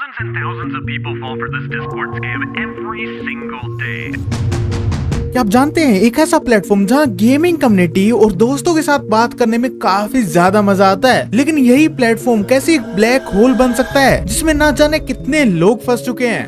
Thousands and thousands of people fall for this Discord scam every single day. क्या आप जानते हैं एक ऐसा प्लेटफॉर्म जहां गेमिंग कम्युनिटी और दोस्तों के साथ बात करने में काफी ज्यादा मजा आता है, लेकिन यही प्लेटफॉर्म कैसे एक ब्लैक होल बन सकता है जिसमें ना जाने कितने लोग फंस चुके हैं।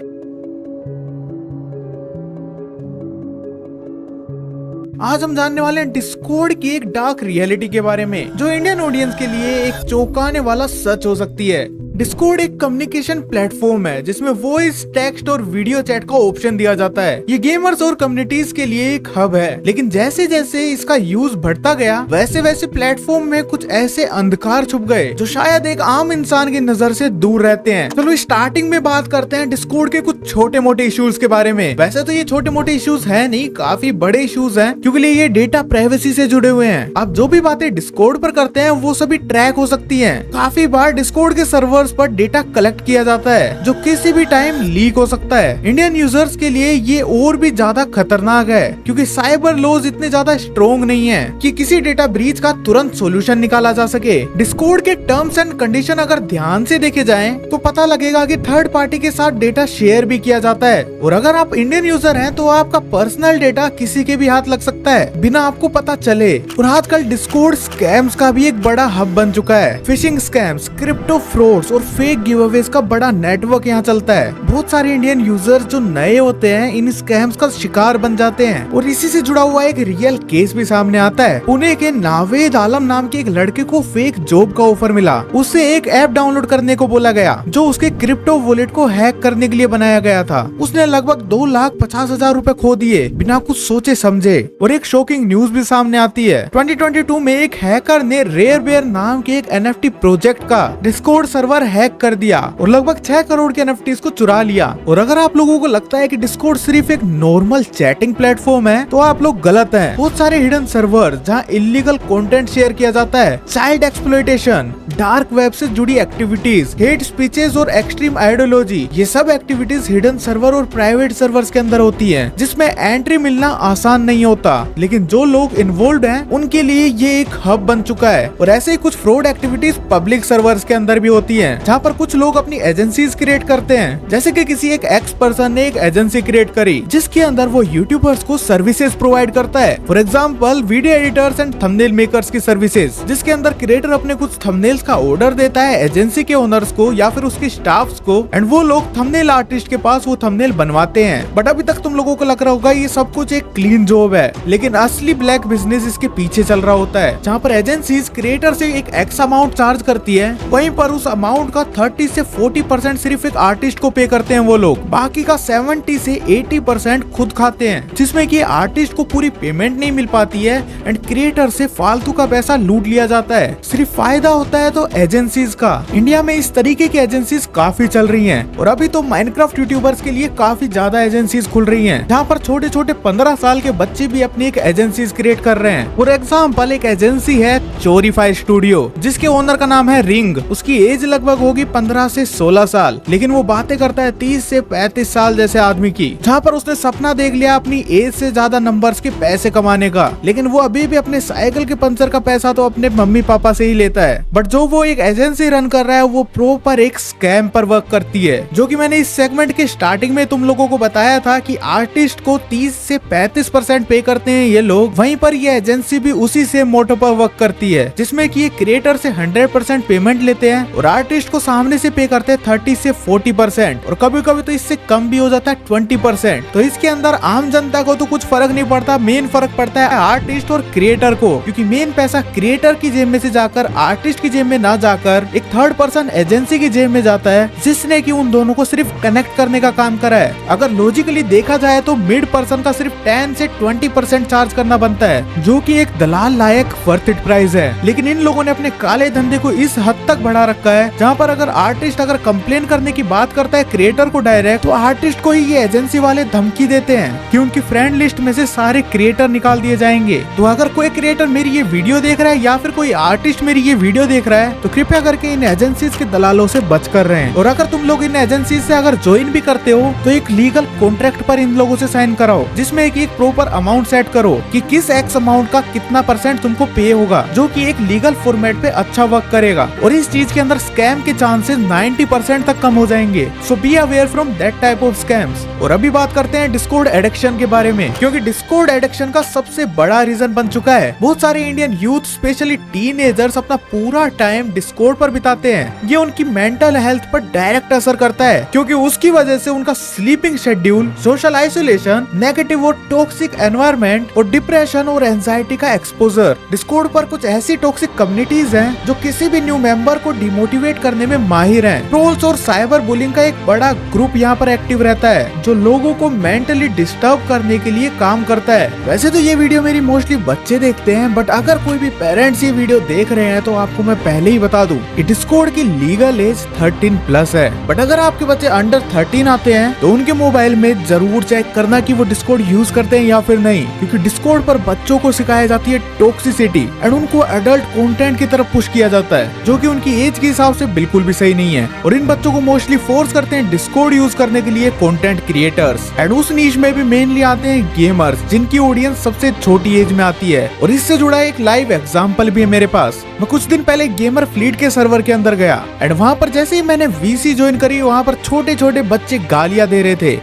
आज हम जानने वाले हैं डिस्कॉर्ड की एक डार्क रियलिटी के बारे में जो इंडियन ऑडियंस के लिए एक चौंकाने वाला सच हो सकती है। डिस्कॉर्ड एक कम्युनिकेशन प्लेटफॉर्म है जिसमें वॉइस, टेक्स्ट और वीडियो चैट का ऑप्शन दिया जाता है। ये गेमर्स और कम्युनिटीज के लिए एक हब है, लेकिन जैसे जैसे इसका यूज बढ़ता गया वैसे वैसे प्लेटफॉर्म में कुछ ऐसे अंधकार छुप गए जो शायद एक आम इंसान की नजर से दूर रहते हैं। चलो स्टार्टिंग में बात करते हैं डिस्कॉर्ड के कुछ छोटे मोटे इश्यूज के बारे में। वैसे तो ये छोटे मोटे इश्यूज है नहीं, काफी बड़े इश्यूज हैं क्योंकि ये डेटा प्राइवेसी से जुड़े हुए हैं। आप जो भी बातें डिस्कॉर्ड पर करते हैं वो सभी ट्रैक हो सकती हैं। काफी बार डिस्कॉर्ड के सर्वर्स पर डेटा कलेक्ट किया जाता है जो किसी भी टाइम लीक हो सकता है। इंडियन यूजर्स के लिए ये और भी ज्यादा खतरनाक है क्योंकि साइबर लॉज इतने ज्यादा स्ट्रॉन्ग नहीं है कि किसी डेटा ब्रीच का तुरंत सॉल्यूशन निकाला जा सके। डिस्कॉर्ड के टर्म्स एंड कंडीशन अगर ध्यान से देखे जाएं तो पता लगेगा कि थर्ड पार्टी के साथ डेटा शेयर भी किया जाता है और अगर आप इंडियन यूजर हैं तो आपका पर्सनल डेटा किसी के भी हाथ लग सकता है बिना आपको पता चले। और आजकल डिस्कॉर्ड स्कैम्स का भी एक बड़ा हब बन चुका है। फिशिंग स्कैम्स, क्रिप्टो फ्रॉड्स और फेक गिवअवेज का बड़ा नेटवर्क यहाँ चलता है। बहुत सारे इंडियन यूजर्स जो नए होते हैं इन स्कैम्स का शिकार बन जाते हैं और इसी से जुड़ा हुआ एक रियल केस भी सामने आता है। पुणे के नावेद आलम नाम के एक लड़के को फेक जॉब का ऑफर मिला। उससे एक ऐप डाउनलोड करने को बोला गया जो उसके क्रिप्टो वॉलेट को हैक करने के लिए बनाया गया था। उसने लगभग 2,50,000 रुपए खो दिए बिना कुछ सोचे समझे। और एक शॉकिंग न्यूज भी सामने आती है। 2022 में एक हैकर ने रेयर बेयर नाम के एक NFT प्रोजेक्ट का डिस्कॉर्ड सर्वर हैक कर दिया और लगभग 6 करोड़ के NFTs को चुरा लिया। और अगर आप लोगों को लगता है कि डिस्कॉर्ड सिर्फ एक नॉर्मल चैटिंग प्लेटफॉर्म है तो आप लोग गलत हैं। बहुत सारे हिडन सर्वर जहां इलीगल कंटेंट शेयर किया जाता है, चाइल्ड एक्सप्लॉयटेशन, डार्क वेब से जुड़ी एक्टिविटीज, हेट स्पीचेस और एक्सट्रीम आइडियोलॉजी, ये सब एक्टिविटीज हिडन सर्वर और प्राइवेट सर्वर्स के अंदर होती हैं जिसमें एंट्री मिलना आसान नहीं होता। लेकिन जो लोग इन्वॉल्व हैं उनके लिए ये एक हब बन चुका है। और ऐसे ही कुछ फ्रॉड एक्टिविटीज पब्लिक सर्वर्स के अंदर भी होती हैं जहाँ पर कुछ लोग अपनी एजेंसीज क्रिएट करते हैं। जैसे कि किसी एक एक्स पर्सन ने एक एजेंसी क्रिएट करी जिसके अंदर वो यूट्यूबर्स को सर्विसेज प्रोवाइड करता है। For example video editors and thumbnail makers की सर्विसेज, जिसके अंदर क्रिएटर अपने कुछ थंबनेल्स का ऑर्डर देता है एजेंसी के ओनर्स को या फिर उसके स्टाफ्स को एंड वो लोग थंबनेल आर्टिस्ट के पास वो थंबनेल बनवाते हैं। बट अभी तक तुम लोगों को लग रहा होगा ये सब कुछ एक क्लीन जॉब है, लेकिन असली ब्लैक बिजनेस इसके पीछे चल रहा होता है जहाँ पर एजेंसीज क्रिएटर से एक एक्स अमाउंट चार्ज करती है, वहीं पर उस अमाउंट का 30 से 40% सिर्फ एक आर्टिस्ट को पे करते हैं वो लोग, बाकी का 70 से 80% खुद खाते हैं, जिसमें कि आर्टिस्ट को पूरी पेमेंट नहीं मिल पाती है एंड क्रिएटर से फालतू का पैसा लूट लिया जाता है। सिर्फ फायदा होता है तो एजेंसीज का। इंडिया में इस तरीके की एजेंसीज काफी चल रही हैं और अभी तो माइनक्राफ्ट यूट्यूबर्स के लिए काफी ज्यादा एजेंसीज खुल रही हैं जहाँ पर छोटे छोटे 15 साल के बच्चे भी अपनी एक एजेंसीज क्रिएट कर रहे हैं। फॉर एग्जाम्पल एक एजेंसी है चोरीफाई स्टूडियो जिसके ओनर का नाम है रिंग। उसकी एज लगभग होगी 15 से 16 साल, लेकिन वो बातें करता है 30 से 35 साल जैसे आदमी की, जहाँ पर उसने सपना देख लिया अपनी एज से ज्यादा नंबर्स के पैसे कमाने का, लेकिन वो अभी भी अपने साइकिल के पंचर का पैसा तो अपने मम्मी पापा से ही लेता है। बट जो वो एक एजेंसी रन कर रहा है वो प्रॉपर एक स्कैम पर वर्क करती है, जो कि मैंने इस सेगमेंट के स्टार्टिंग में तुम लोगों को बताया था कि आर्टिस्ट को 30 से 35% पे करते हैं ये लोग, वहीं पर ये एजेंसी भी उसी से मोटो पर वर्क करती है जिसमें कि ये क्रिएटर से 100% पेमेंट लेते हैं और आर्टिस्ट को सामने से पे करते हैं 30 से 40% और कभी कभी तो इससे कम भी हो जाता है 20%। तो इसके अंदर आम जनता को तो कुछ फर्क नहीं पड़ता, मेन फर्क पड़ता है आर्टिस्ट और क्रिएटर को, क्योंकि मेन पैसा क्रिएटर की जेब में से जाकर आर्टिस्ट की जेब में ना जाकर एक थर्ड पर्सन एजेंसी की जेब में जाता है जिसने कि उन दोनों को सिर्फ कनेक्ट करने का काम करा है। अगर लॉजिकली देखा जाए तो मिड पर्सन का सिर्फ 10 से 20% चार्ज करना बनता है, जो कि एक दलाल लायक वर्थ इट प्राइस है। लेकिन इन लोगों ने अपने काले धंधे को इस हद तक बढ़ा रखा है जहाँ पर अगर आर्टिस्ट अगर कंप्लेन करने की बात करता है क्रिएटर को डायरेक्ट, तो आर्टिस्ट को ही ये एजेंसी वाले धमकी देते हैं कि उनकी फ्रेंड लिस्ट में से सारे क्रिएटर निकाल दिए जाएंगे। तो अगर कोई क्रिएटर मेरी ये वीडियो देख रहा है या फिर कोई आर्टिस्ट मेरी ये वीडियो देख रहा है तो कृपया करके इन एजेंसीज के दलालों से बच कर रहे हैं। और अगर तुम लोग इन एजेंसीज से अगर ज्वाइन भी करते हो तो एक लीगल कॉन्ट्रैक्ट पर इन लोगों से साइन कराओ जिसमें एक प्रॉपर अमाउंट सेट करो कि किस एक्स अमाउंट का कितना % तुमको पे होगा, जो कि एक लीगल फॉर्मेट पे अच्छा वर्क करेगा। और इस चीज के अंदर स्कैम स्कैम के चांसेस 90% तक कम हो जाएंगे। So be aware from that type of scams. और अभी बात करते हैं डिस्कॉर्ड एडिक्शन के बारे में, क्योंकि डिस्कॉर्ड एडिक्शन का सबसे बड़ा रीजन बन चुका है। बहुत सारे इंडियन यूथ स्पेशली टीनेजर्स अपना पूरा टाइम डिस्कॉर्ड पर बिताते हैं। ये उनकी मेंटल हेल्थ पर डायरेक्ट असर करता है, क्योंकि उसकी वजह से उनका sleeping schedule, social isolation, negative और टॉक्सिक एनवायरनमेंट और डिप्रेशन और एंजाइटी का एक्सपोजर। डिस्कॉर्ड पर कुछ ऐसी टॉक्सिक कम्युनिटीज हैं जो किसी भी न्यू मेंबर को डिमोटिवेट करने में माहिर हैं। ट्रोल्स और साइबर बुलिंग का एक बड़ा ग्रुप यहाँ पर एक्टिव रहता है, जो लोगों को मेंटली डिस्टर्ब करने के लिए काम करता है। वैसे तो ये वीडियो मेरी मोस्टली बच्चे देखते हैं, बट अगर कोई भी पेरेंट्स ये वीडियो देख रहे हैं तो आपको मैं पहले ही बता दूं कि डिस्कॉर्ड की लीगल एज 13+ है। बट अगर आपके बच्चे अंडर 13 आते हैं तो उनके मोबाइल में जरूर चेक करना कि वो डिस्कॉर्ड यूज करते हैं या फिर नहीं, क्योंकि डिस्कॉर्ड पर बच्चों को सिखाई जाती है टॉक्सिसिटी एंड उनको एडल्ट कंटेंट की तरफ पुश किया जाता है, जो कि उनकी एज के हिसाब से बिल्कुल भी सही नहीं है। और इन बच्चों को मोस्टली फोर्स करते हैं डिस्कॉर्ड यूज करने के लिए कंटेंट क्रिएटर्स, एंड उस नीश में भी मेनली आते हैं गेमर्स, जिनकी ऑडियंस सबसे छोटी एज में आती है। और इससे जुड़ा एक लाइव एग्जांपल भी है मेरे पास। मैं कुछ दिन पहले गेमर फ्लीट के सर्वर के अंदर गया एंड वहाँ पर जैसे ही मैंने वीसी ज्वाइन करी, वहाँ पर छोटे छोटे बच्चे गालियां दे रहे थे।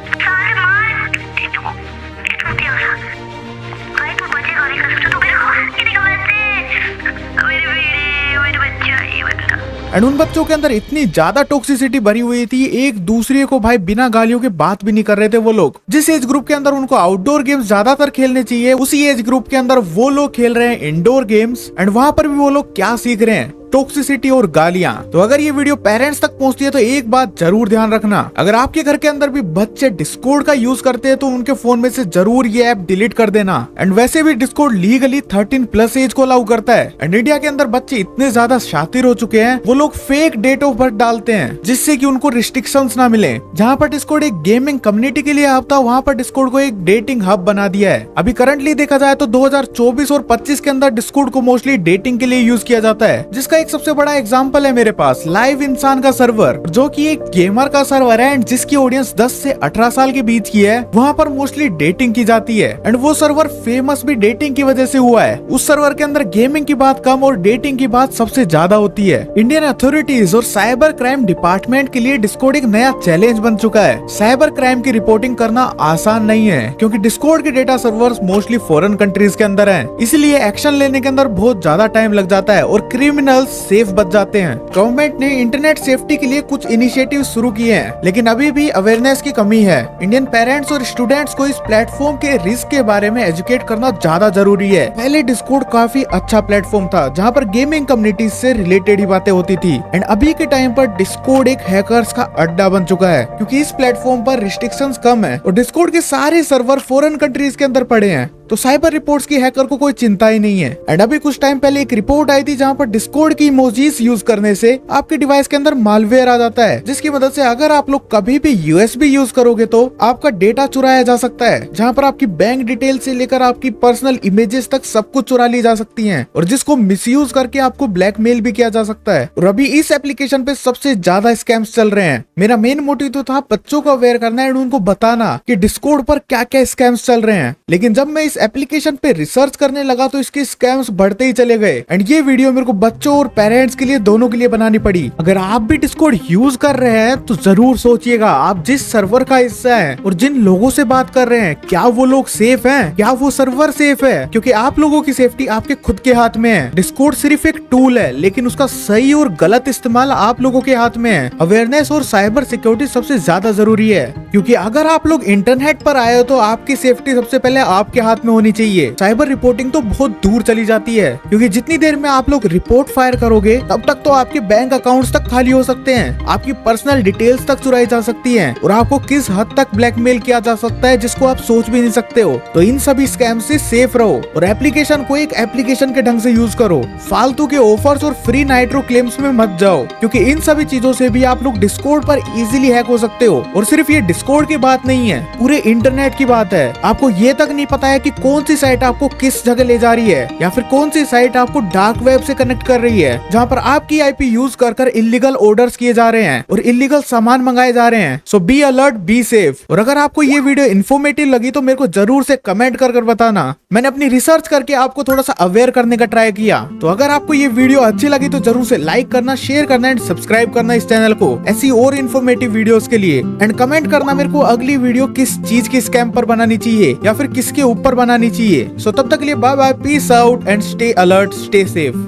एंड उन बच्चों के अंदर इतनी ज्यादा टॉक्सिसिटी भरी हुई थी, एक दूसरे को भाई बिना गालियों के बात भी नहीं कर रहे थे वो लोग। जिस एज ग्रुप के अंदर उनको आउटडोर गेम्स ज्यादातर खेलने चाहिए, उसी एज ग्रुप के अंदर वो लोग खेल रहे हैं इंडोर गेम्स। एंड वहाँ पर भी वो लोग क्या सीख रहे हैं? टॉक्सिसिटी और गालियां। तो अगर ये वीडियो पेरेंट्स तक पहुंचती है तो एक बात जरूर ध्यान रखना, अगर आपके घर के अंदर भी बच्चे डिस्कॉर्ड का यूज करते हैं तो उनके फोन में से जरूर ये ऐप डिलीट कर देना। एंड वैसे भी डिस्कॉर्ड लीगली 13+ एज को अलाउ करता है। एंड इंडिया के अंदर बच्चे इतने ज्यादा शातिर हो चुके हैं, वो लोग फेक डेट ऑफ बर्थ डालते हैं जिससे कि उनको रिस्ट्रिक्शंस ना मिले। जहाँ पर डिस्कॉर्ड एक गेमिंग कम्युनिटी के लिए हब था, वहाँ पर डिस्कॉर्ड को एक डेटिंग हब बना दिया है। अभी करंटली देखा जाए तो 2024 और 25 के अंदर डिस्कॉर्ड को मोस्टली डेटिंग के लिए यूज किया जाता है, जिसका एक सबसे बड़ा एग्जाम्पल है मेरे पास लाइव इंसान का सर्वर, जो कि एक गेमर का सर्वर है एंड जिसकी ऑडियंस 10 से 18 साल के बीच की है। वहाँ पर मोस्टली डेटिंग की जाती है एंड वो सर्वर फेमस भी डेटिंग की वजह से हुआ है। उस सर्वर के अंदर गेमिंग की बात कम और डेटिंग की बात सबसे ज्यादा होती है। इंडियन अथॉरिटीज और साइबर क्राइम डिपार्टमेंट के लिए डिस्कॉर्ड एक नया चैलेंज बन चुका है। साइबर क्राइम की रिपोर्टिंग करना आसान नहीं है, क्योंकि डिस्कॉर्ड के data servers mostly foreign countries के अंदर हैं, इसलिए एक्शन लेने के अंदर बहुत ज्यादा टाइम लग जाता है और क्रिमिनल्स सेफ बच जाते हैं। गवर्नमेंट ने इंटरनेट सेफ्टी के लिए कुछ इनिशिएटिव शुरू किए हैं, लेकिन अभी भी अवेयरनेस की कमी है। इंडियन पेरेंट्स और स्टूडेंट्स को इस प्लेटफॉर्म के रिस्क के बारे में एजुकेट करना ज्यादा जरूरी है। पहले डिस्कॉर्ड काफी अच्छा प्लेटफॉर्म था, जहाँ पर गेमिंग कम्युनिटी से रिलेटेड ही बातें होती थी। एंड अभी के टाइम पर डिस्कॉर्ड एक हैकर्स का अड्डा बन चुका है, क्योंकि इस प्लेटफॉर्म पर रिस्ट्रिक्शंस कम है और डिस्कॉर्ड के सारे सर्वर फॉरेन कंट्रीज के अंदर पड़े हैं, तो साइबर रिपोर्ट्स की हैकर को कोई चिंता ही नहीं है। एंड अभी कुछ टाइम पहले एक रिपोर्ट आई थी जहाँ पर डिस्कॉर्ड की इमोजीज यूज करने से आपके डिवाइस के अंदर मालवेयर आ जाता है, जिसकी मदद से अगर आप लोग कभी भी यूएसबी यूज करोगे तो आपका डेटा चुराया जा सकता है, जहाँ पर आपकी बैंक डिटेल से लेकर आपकी पर्सनल इमेजेस तक सब कुछ चुरा ली जा सकती हैं, और जिसको मिसयूज करके आपको ब्लैकमेल भी किया जा सकता है। और अभी इस एप्लीकेशन पे सबसे ज्यादा स्कैम्स चल रहे हैं। मेरा मेन मोटिव तो था बच्चों को अवेयर करना एंड उनको बताना कि डिस्कॉर्ड पर क्या क्या स्कैम्स चल रहे हैं, लेकिन जब मैं इस एप्लीकेशन पे रिसर्च करने लगा तो इसके स्कैम्स बढ़ते ही चले गए। एंड ये वीडियो मेरे को बच्चों और पेरेंट्स के लिए दोनों के लिए बनानी पड़ी। अगर आप भी डिस्कॉर्ड यूज कर रहे हैं तो जरूर सोचिएगा आप जिस सर्वर का हिस्सा हैं और जिन लोगों से बात कर रहे हैं, क्या वो लोग सेफ हैं, क्या वो सर्वर सेफ है, क्योंकि आप लोगों की सेफ्टी आपके खुद के हाथ में है। डिस्कॉर्ड सिर्फ एक टूल है, लेकिन उसका सही और गलत इस्तेमाल आप लोगों के हाथ में है। अवेयरनेस और साइबर सिक्योरिटी सबसे ज्यादा जरूरी है, क्योंकि अगर आप लोग इंटरनेट पर आए हो तो आपकी सेफ्टी सबसे पहले आपके हाथ में होनी चाहिए। साइबर रिपोर्टिंग तो बहुत दूर चली जाती है, क्योंकि जितनी देर में आप लोग रिपोर्ट फायर करोगे तब तक तो आपके बैंक अकाउंट्स तक खाली हो सकते हैं, आपकी पर्सनल डिटेल्स तक चुराई जा सकती हैं, और आपको किस हद तक ब्लैकमेल किया जा सकता है जिसको आप सोच भी नहीं सकते हो। तो इन सभी स्कैम से सेफ रहो और एप्लीकेशन को एक एप्लीकेशन के ढंग से यूज करो। फालतू के ऑफर्स और फ्री नाइट्रो क्लेम्स में मत जाओ, क्योंकि इन सभी चीजों से भी आप लोग डिस्कॉर्ड पर इजीली हैक हो सकते हो। और सिर्फ ये डिस्कॉर्ड की बात नहीं है, पूरे इंटरनेट की बात है। आपको ये तक नहीं पता है कि कौन सी साइट आपको किस जगह ले जा रही है, या फिर कौन सी साइट आपको डार्क वेब से कनेक्ट कर रही है, जहाँ पर आपकी आईपी यूज कर इलीगल ऑर्डर्स किए जा रहे हैं और इलीगल सामान मंगाए जा रहे हैं। सो बी अलर्ट, बी सेफ। और अगर आपको ये वीडियो इन्फॉर्मेटिव लगी तो मेरे को जरूर से कमेंट कर बताना। मैंने अपनी रिसर्च करके आपको थोड़ा सा अवेयर करने का ट्राई किया। तो अगर आपको ये वीडियो अच्छी लगी तो जरूर से लाइक करना, शेयर करना एंड सब्सक्राइब करना इस चैनल को ऐसी और इन्फॉर्मेटिव वीडियोस के लिए। एंड कमेंट करना मेरे को अगली वीडियो किस चीज की स्कैम पर बनानी चाहिए या फिर किसके ऊपर बनानी चाहिए। सो तब तक के लिए bye bye, peace out and stay alert, stay safe.